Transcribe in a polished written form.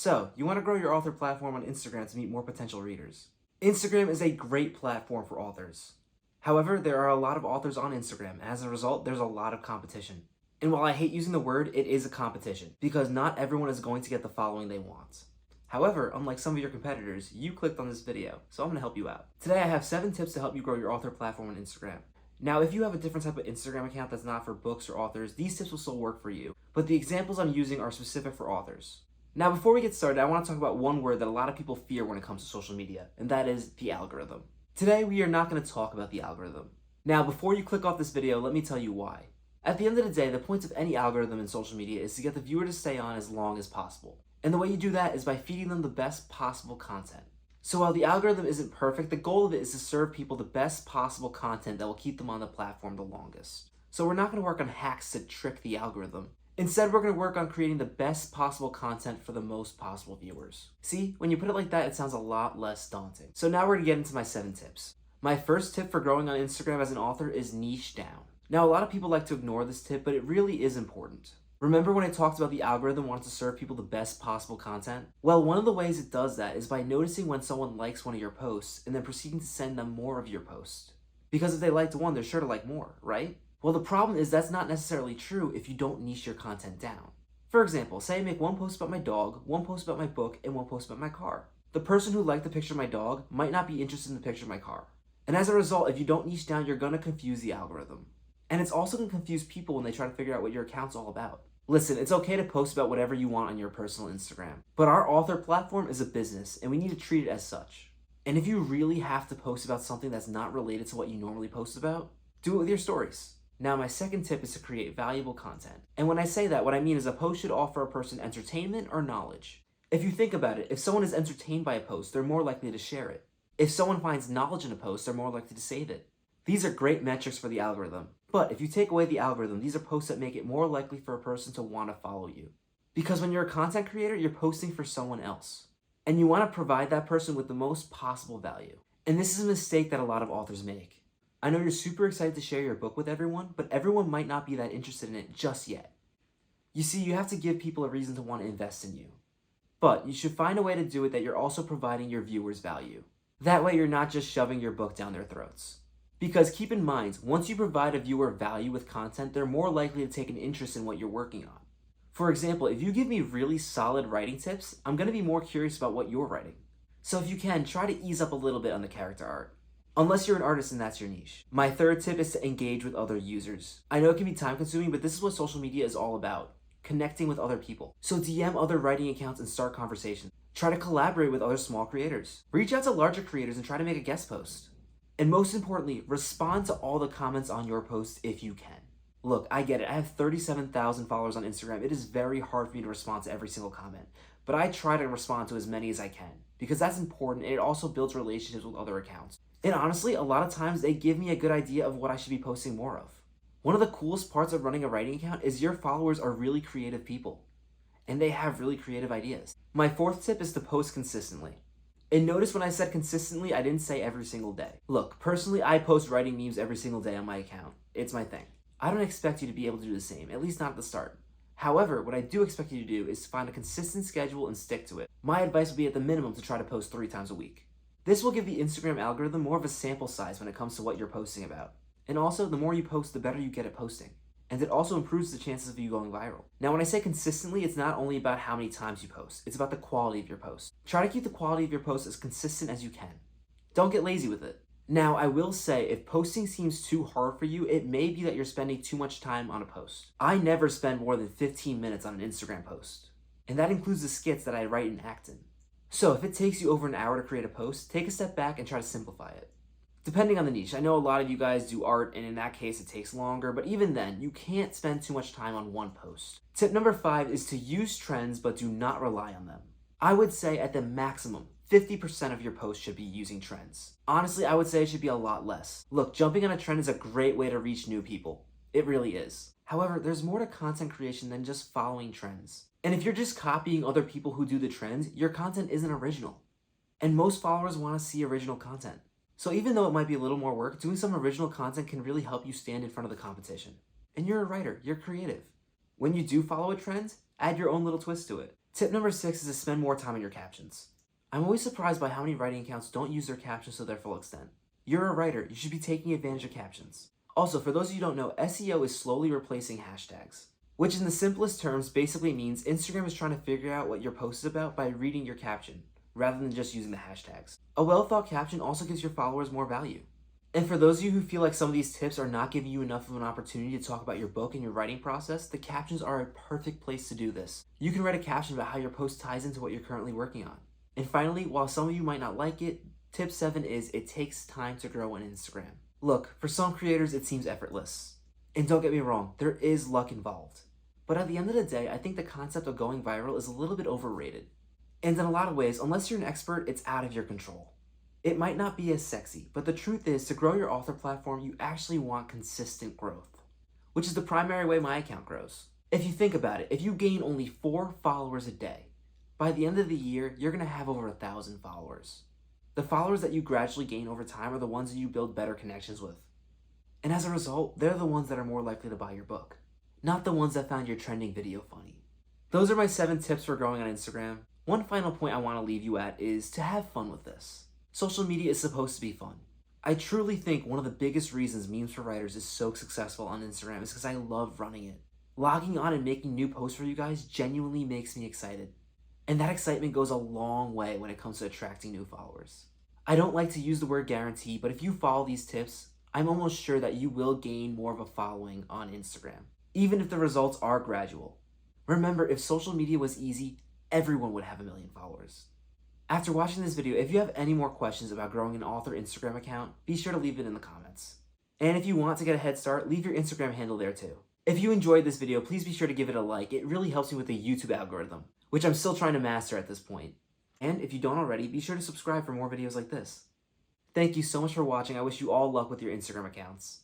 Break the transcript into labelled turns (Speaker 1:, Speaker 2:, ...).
Speaker 1: So, you want to grow your author platform on Instagram to meet more potential readers. Instagram is a great platform for authors. However, there are a lot of authors on Instagram. As a result, there's a lot of competition. And while I hate using the word, it is a competition because not everyone is going to get the following they want. However, unlike some of your competitors, you clicked on this video, so I'm going to help you out. Today I have 7 tips to help you grow your author platform on Instagram. Now, if you have a different type of Instagram account that's not for books or authors, these tips will still work for you, but the examples I'm using are specific for authors. Now, before we get started, I want to talk about one word that a lot of people fear when it comes to social media, and that is the algorithm. Today, we are not going to talk about the algorithm. Now, before you click off this video, let me tell you why. At the end of the day, the point of any algorithm in social media is to get the viewer to stay on as long as possible. And the way you do that is by feeding them the best possible content. So while the algorithm isn't perfect, the goal of it is to serve people the best possible content that will keep them on the platform the longest. So we're not going to work on hacks to trick the algorithm. Instead, we're going to work on creating the best possible content for the most possible viewers. See, when you put it like that, it sounds a lot less daunting. So now we're going to get into my 7 tips. My first tip for growing on Instagram as an author is niche down. Now, a lot of people like to ignore this tip, but it really is important. Remember when I talked about the algorithm wanting to serve people the best possible content? Well, one of the ways it does that is by noticing when someone likes one of your posts and then proceeding to send them more of your posts. Because if they liked one, they're sure to like more, right? Well, the problem is that's not necessarily true if you don't niche your content down. For example, say I make one post about my dog, one post about my book, and one post about my car. The person who liked the picture of my dog might not be interested in the picture of my car. And as a result, if you don't niche down, you're gonna confuse the algorithm. And it's also gonna confuse people when they try to figure out what your account's all about. Listen, it's okay to post about whatever you want on your personal Instagram, but our author platform is a business and we need to treat it as such. And if you really have to post about something that's not related to what you normally post about, do it with your stories. Now, my second tip is to create valuable content. And when I say that, what I mean is a post should offer a person entertainment or knowledge. If you think about it, if someone is entertained by a post, they're more likely to share it. If someone finds knowledge in a post, they're more likely to save it. These are great metrics for the algorithm. But if you take away the algorithm, these are posts that make it more likely for a person to want to follow you. Because when you're a content creator, you're posting for someone else. And you want to provide that person with the most possible value. And this is a mistake that a lot of authors make. I know you're super excited to share your book with everyone, but everyone might not be that interested in it just yet. You see, you have to give people a reason to want to invest in you. But you should find a way to do it that you're also providing your viewers value. That way you're not just shoving your book down their throats. Because keep in mind, once you provide a viewer value with content, they're more likely to take an interest in what you're working on. For example, if you give me really solid writing tips, I'm going to be more curious about what you're writing. So if you can, try to ease up a little bit on the character art. Unless you're an artist and that's your niche. My third tip is to engage with other users. I know it can be time consuming, but this is what social media is all about. Connecting with other people. So DM other writing accounts and start conversations. Try to collaborate with other small creators. Reach out to larger creators and try to make a guest post. And most importantly, respond to all the comments on your post if you can. Look, I get it. I have 37,000 followers on Instagram. It is very hard for me to respond to every single comment. But I try to respond to as many as I can because that's important and it also builds relationships with other accounts. And honestly, a lot of times they give me a good idea of what I should be posting more of. One of the coolest parts of running a writing account is your followers are really creative people. And they have really creative ideas. My fourth tip is to post consistently. And notice when I said consistently, I didn't say every single day. Look, personally, I post writing memes every single day on my account. It's my thing. I don't expect you to be able to do the same, at least not at the start. However, what I do expect you to do is to find a consistent schedule and stick to it. My advice would be at the minimum to try to post 3 times a week. This will give the Instagram algorithm more of a sample size when it comes to what you're posting about. And also, the more you post, the better you get at posting. And it also improves the chances of you going viral. Now, when I say consistently, it's not only about how many times you post, it's about the quality of your post. Try to keep the quality of your post as consistent as you can. Don't get lazy with it. Now, I will say, if posting seems too hard for you, it may be that you're spending too much time on a post. I never spend more than 15 minutes on an Instagram post. And that includes the skits that I write and act in. So if it takes you over an hour to create a post, take a step back and try to simplify it. Depending on the niche, I know a lot of you guys do art and in that case it takes longer, but even then, you can't spend too much time on one post. Tip number 5 is to use trends but do not rely on them. I would say at the maximum, 50% of your posts should be using trends. Honestly, I would say it should be a lot less. Look, jumping on a trend is a great way to reach new people. It really is. However, there's more to content creation than just following trends. And if you're just copying other people who do the trends, your content isn't original. And most followers want to see original content. So even though it might be a little more work, doing some original content can really help you stand in front of the competition. And you're a writer, you're creative. When you do follow a trend, add your own little twist to it. Tip number 6 is to spend more time on your captions. I'm always surprised by how many writing accounts don't use their captions to their full extent. You're a writer, you should be taking advantage of captions. Also, for those of you who don't know, SEO is slowly replacing hashtags, which in the simplest terms basically means Instagram is trying to figure out what your post is about by reading your caption, rather than just using the hashtags. A well-thought caption also gives your followers more value. And for those of you who feel like some of these tips are not giving you enough of an opportunity to talk about your book and your writing process, the captions are a perfect place to do this. You can write a caption about how your post ties into what you're currently working on. And finally, while some of you might not like it, tip 7 is it takes time to grow on Instagram. Look, for some creators it seems effortless. And don't get me wrong, there is luck involved. But at the end of the day, I think the concept of going viral is a little bit overrated. And in a lot of ways, unless you're an expert, it's out of your control. It might not be as sexy, but the truth is, to grow your author platform, you actually want consistent growth, which is the primary way my account grows. If you think about it, if you gain only 4 followers a day, by the end of the year, you're gonna have over 1,000 followers. The followers that you gradually gain over time are the ones that you build better connections with. And as a result, they're the ones that are more likely to buy your book, not the ones that found your trending video funny. Those are my 7 tips for growing on Instagram. One final point I wanna leave you at is to have fun with this. Social media is supposed to be fun. I truly think one of the biggest reasons Memes for Writers is so successful on Instagram is because I love running it. Logging on and making new posts for you guys genuinely makes me excited. And that excitement goes a long way when it comes to attracting new followers. I don't like to use the word guarantee, but if you follow these tips, I'm almost sure that you will gain more of a following on Instagram, even if the results are gradual. Remember, if social media was easy, everyone would have 1 million followers. After watching this video, if you have any more questions about growing an author Instagram account, be sure to leave it in the comments. And if you want to get a head start, leave your Instagram handle there too. If you enjoyed this video, please be sure to give it a like. It really helps me with the YouTube algorithm, which I'm still trying to master at this point. And if you don't already, be sure to subscribe for more videos like this. Thank you so much for watching. I wish you all luck with your Instagram accounts.